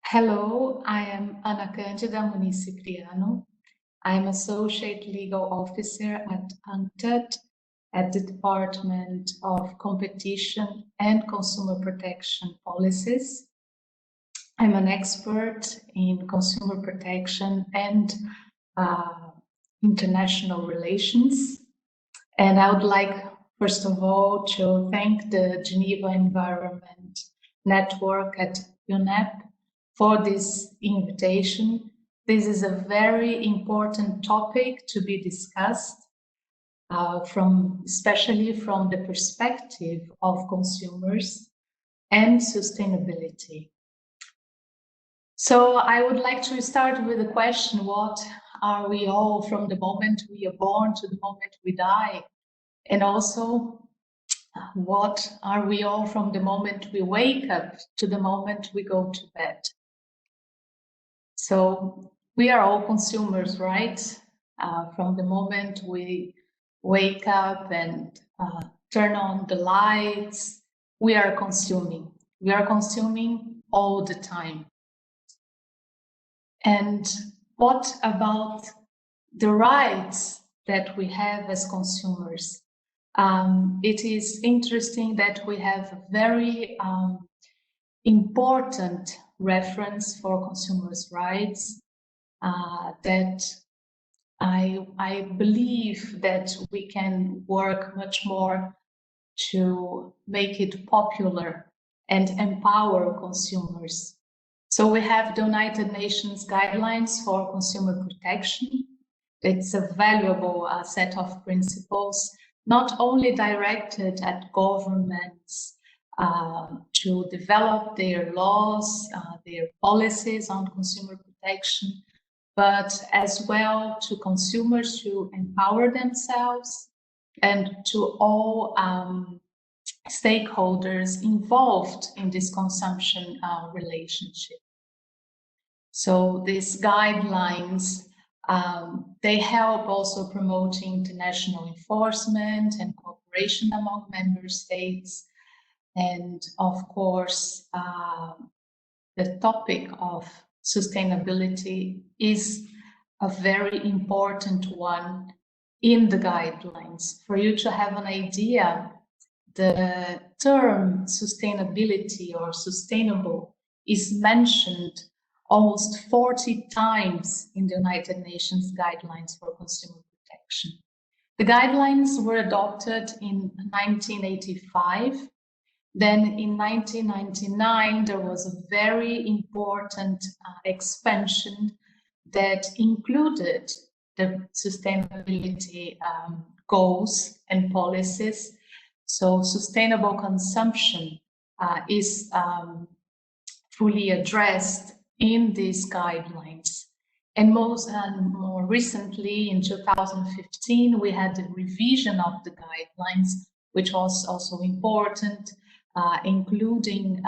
Hello, I am Cândida Muniz Cipriano. I'm Associate Legal Officer at UNCTAD at the Department of Competition and Consumer Protection Policies. I'm an expert in consumer protection and international relations. And I would like, first of all, to thank the Geneva Environment Network at UNEP for this invitation. This is a very important topic to be discussed, especially from the perspective of consumers and sustainability. So I would like to start with the question, what are we all from the moment we are born to the moment we die? And also, what are we all from the moment we wake up to the moment we go to bed? So we are all consumers, right? From the moment we wake up and turn on the lights, we are consuming. We are consuming all the time. And what about the rights that we have as consumers? It is interesting that we have a very important reference for consumers' rights that I believe that we can work much more to make it popular and empower consumers. So we have the United Nations Guidelines for Consumer Protection. It's a valuable set of principles, not only directed at governments to develop their laws, their policies on consumer protection, but as well to consumers to empower themselves and to all stakeholders involved in this consumption relationship. So these guidelines, they help also promoting international enforcement and cooperation among member states. And of course, the topic of sustainability is a very important one in the guidelines. For you to have an idea, the term sustainability or sustainable is mentioned almost 40 times in the United Nations Guidelines for Consumer Protection. The guidelines were adopted in 1985. Then in 1999, there was a very important expansion that included the sustainability goals and policies. So sustainable consumption is fully addressed in these guidelines. And more recently, in 2015, we had the revision of the guidelines, which was also important, including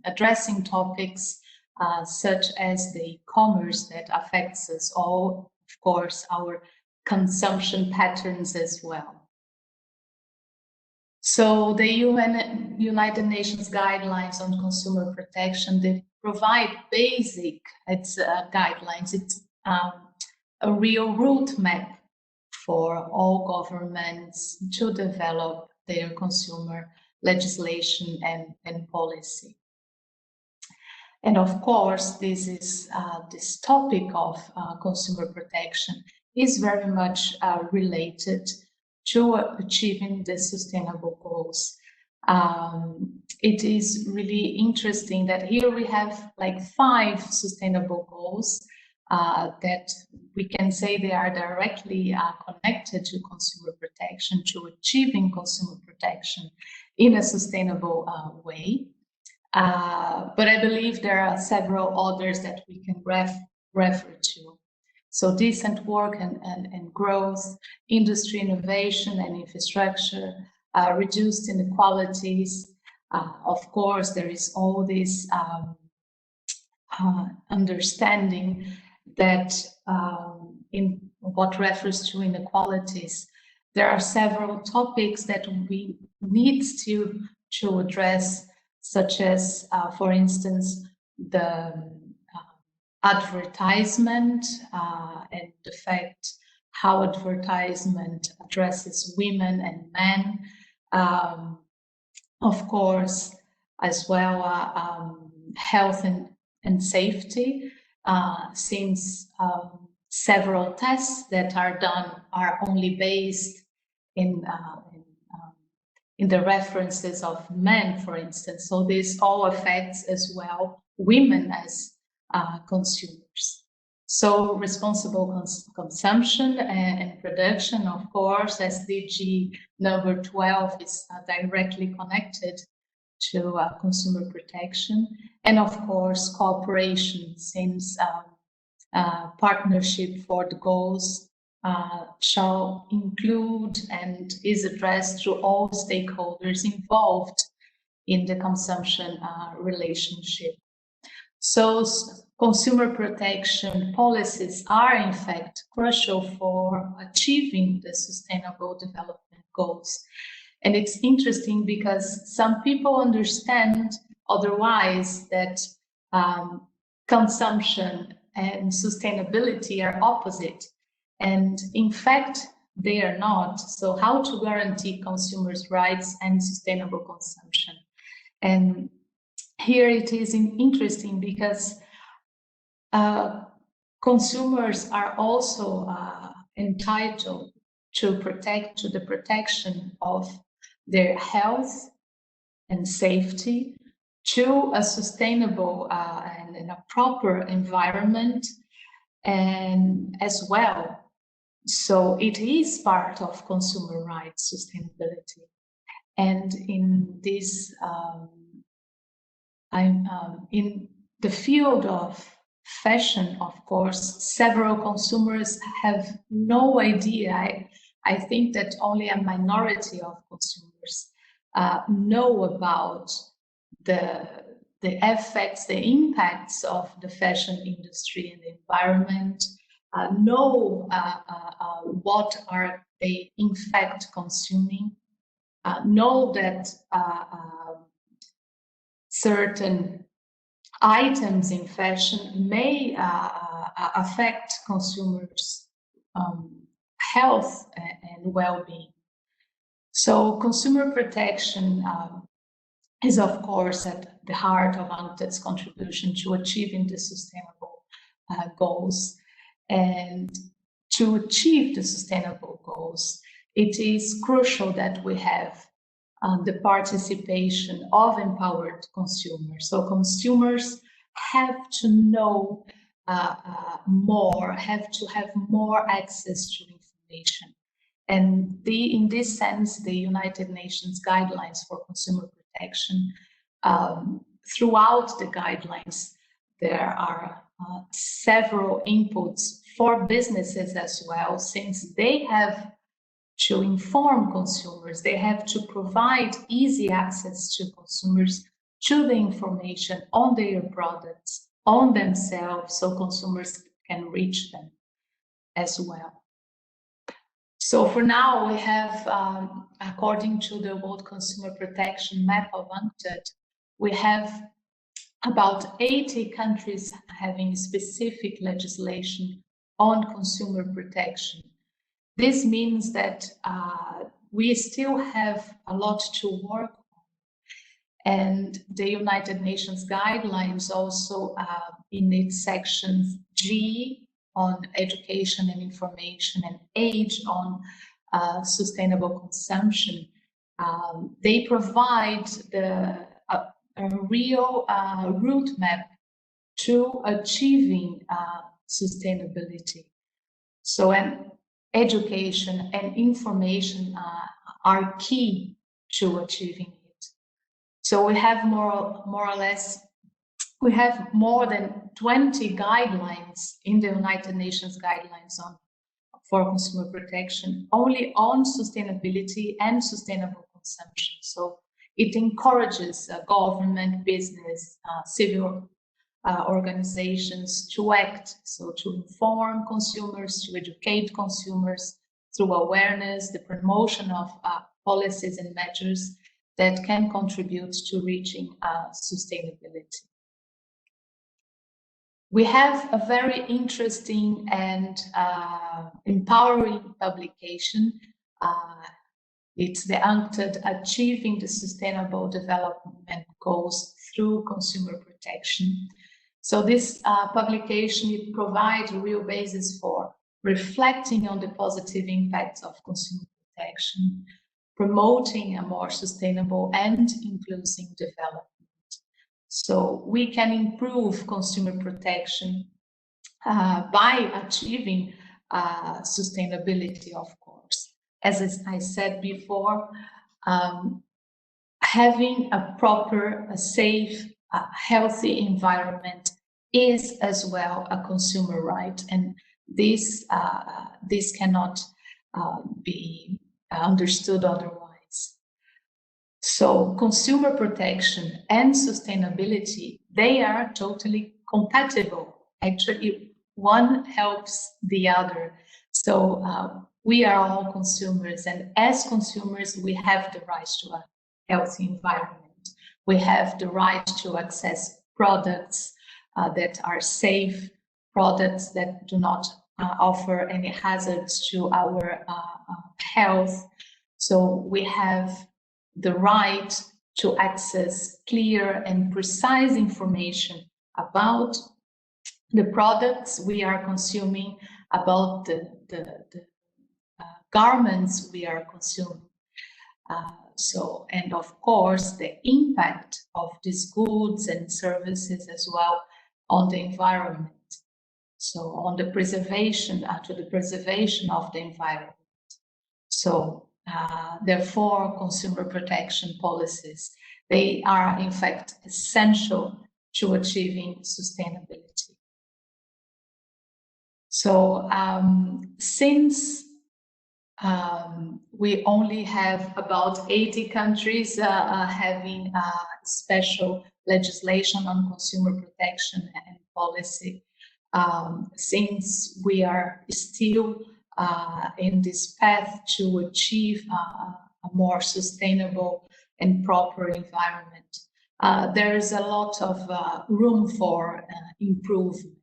addressing topics such as the e-commerce that affects us all, of course, our consumption patterns as well. So the United Nations Guidelines on Consumer Protection, they provide basic guidelines. It's a real roadmap for all governments to develop their consumer legislation and policy. And of course, this topic of consumer protection is very much related to achieving the sustainable goals. It is really interesting that here we have like 5 sustainable goals that we can say they are directly connected to consumer protection, to achieving consumer protection in a sustainable way. But I believe there are several others that we can refer to. So decent work and growth, industry innovation and infrastructure, reduced inequalities. Of course, there is all this understanding that in what refers to inequalities, there are several topics that we need to address, such as, for instance, the advertisement and the fact how advertisement addresses women and men. Of course, as well, health and safety, since several tests that are done are only based in the references of men, for instance. So this all affects as well women as consumers. So responsible consumption and production, of course, SDG number 12 is directly connected to consumer protection. And of course, cooperation, since partnership for the goals shall include and is addressed to all stakeholders involved in the consumption relationship. So consumer protection policies are in fact crucial for achieving the Sustainable Development Goals. And it's interesting because some people understand otherwise that consumption and sustainability are opposite. And in fact, they are not. So how to guarantee consumers' rights and sustainable consumption? And here it is interesting because consumers are also entitled to the protection of their health and safety, to a sustainable and a proper environment, and as well. So it is part of consumer rights sustainability. And in this, in the field of fashion, of course, several consumers have no idea. I think that only a minority of consumers know about the effects, the impacts of the fashion industry and the environment, know what are they in fact consuming, know that certain items in fashion may affect consumers' health and well-being. So consumer protection is, of course, at the heart of UNCTAD's contribution to achieving the sustainable goals. And to achieve the sustainable goals, it is crucial that we have the participation of empowered consumers. So consumers have to know more, have to have more access to information. And in this sense, the United Nations guidelines for consumer protection, throughout the guidelines, there are several inputs for businesses as well, since they have to inform consumers, they have to provide easy access to consumers to the information on their products, on themselves, so consumers can reach them as well. So for now, we have, according to the World Consumer Protection Map of UNCTAD, we have about 80 countries having specific legislation on consumer protection. This means that we still have a lot to work on. And the United Nations guidelines also, in its sections G on education and information and H on sustainable consumption, they provide a real route map to achieving sustainability. So, and education and information are key to achieving it. So we have more or less, we have more than 20 guidelines in the United Nations guidelines for consumer protection, only on sustainability and sustainable consumption. So it encourages government, business, civil organizations to act, so to inform consumers, to educate consumers through awareness, the promotion of policies and measures that can contribute to reaching sustainability. We have a very interesting and empowering publication. It's the UNCTAD Achieving the Sustainable Development Goals Through Consumer Protection. So this publication, it provides a real basis for reflecting on the positive impacts of consumer protection, promoting a more sustainable and inclusive development. So we can improve consumer protection by achieving sustainability, of course. As I said before, having a proper, a safe, healthy environment is as well a consumer right, and this cannot be understood otherwise. So consumer protection and sustainability, they are totally compatible. Actually, one helps the other. So we are all consumers, and as consumers, we have the right to a healthy environment. We have the right to access products that are safe, products that do not offer any hazards to our health. So we have the right to access clear and precise information about the products we are consuming, about the garments we are consuming. And of course, the impact of these goods and services as well on the environment. So on the preservation, to the preservation of the environment. So therefore, consumer protection policies, they are in fact essential to achieving sustainability. So since we only have about 80 countries having special legislation on consumer protection and policy, since we are still in this path to achieve a more sustainable and proper environment, there is a lot of room for improvement.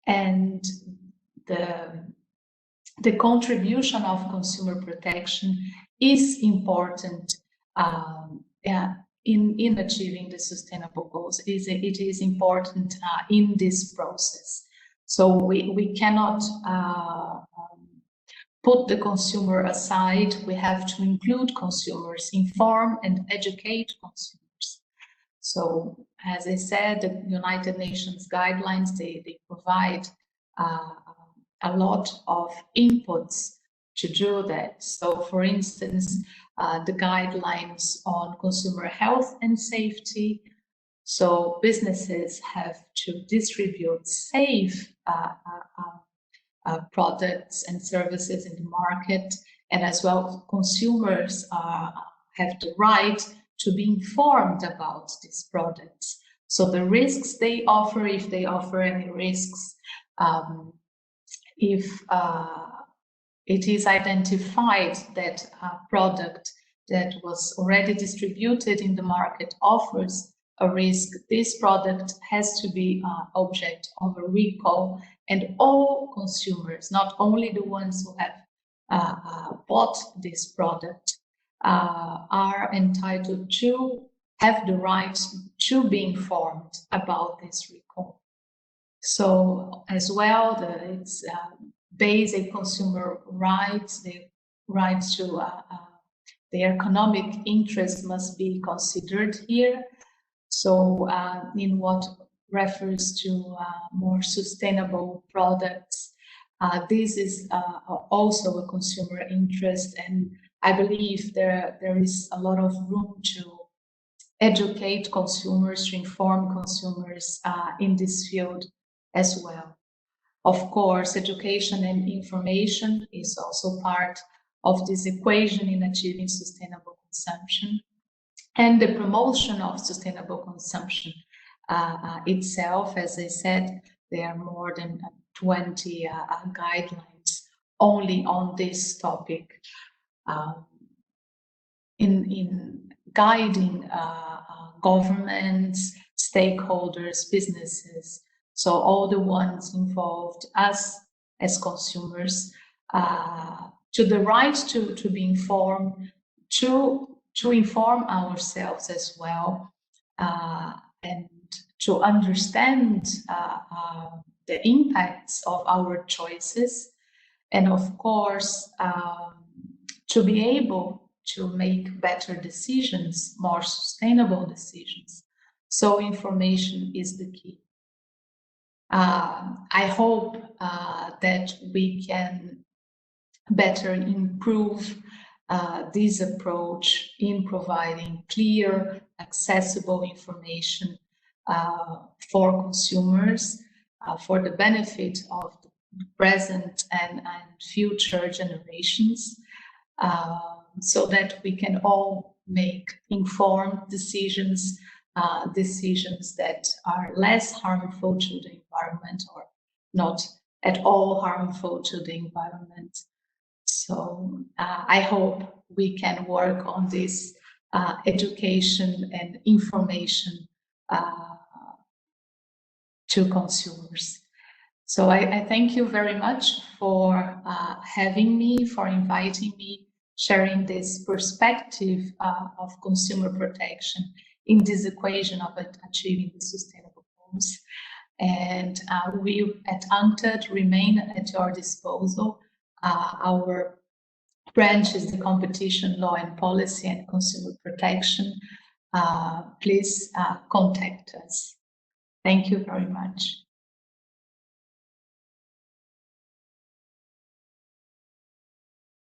And the contribution of consumer protection is important in achieving the sustainable goals. It is important in this process. So we cannot put the consumer aside. We have to include consumers, inform and educate consumers. So as I said, the United Nations guidelines, they provide a lot of inputs to do that. So for instance, the guidelines on consumer health and safety. So businesses have to distribute safe products and services in the market, and as well consumers have the right to be informed about these products. So the risks they offer, if they offer any risks, if it is identified that a product that was already distributed in the market offers a risk, this product has to be object of a recall, and all consumers, not only the ones who have bought this product, are entitled to have the right to be informed about this recall. So as well, it's basic consumer rights, the rights to the economic interest must be considered here. So in what refers to more sustainable products, this is also a consumer interest, and I believe there is a lot of room to educate consumers, to inform consumers in this field as well. Of course, education and information is also part of this equation in achieving sustainable consumption. And the promotion of sustainable consumption itself, as I said, there are more than 20 guidelines only on this topic in guiding governments, stakeholders, businesses. So all the ones involved, us as consumers, to the right to be informed, to inform ourselves as well, and to understand the impacts of our choices, and of course to be able to make better decisions, more sustainable decisions. So information is the key. I hope that we can better improve this approach in providing clear, accessible information for consumers, for the benefit of the present and future generations, so that we can all make informed decisions, decisions that are less harmful to the environment or not at all harmful to the environment. So I hope we can work on this education and information to consumers. So I thank you very much for having me, for inviting me, sharing this perspective of consumer protection in this equation of achieving the sustainable goals. And we at UNCTAD remain at your disposal. Our branch is the Competition Law and Policy and Consumer Protection. Please contact us. Thank you very much.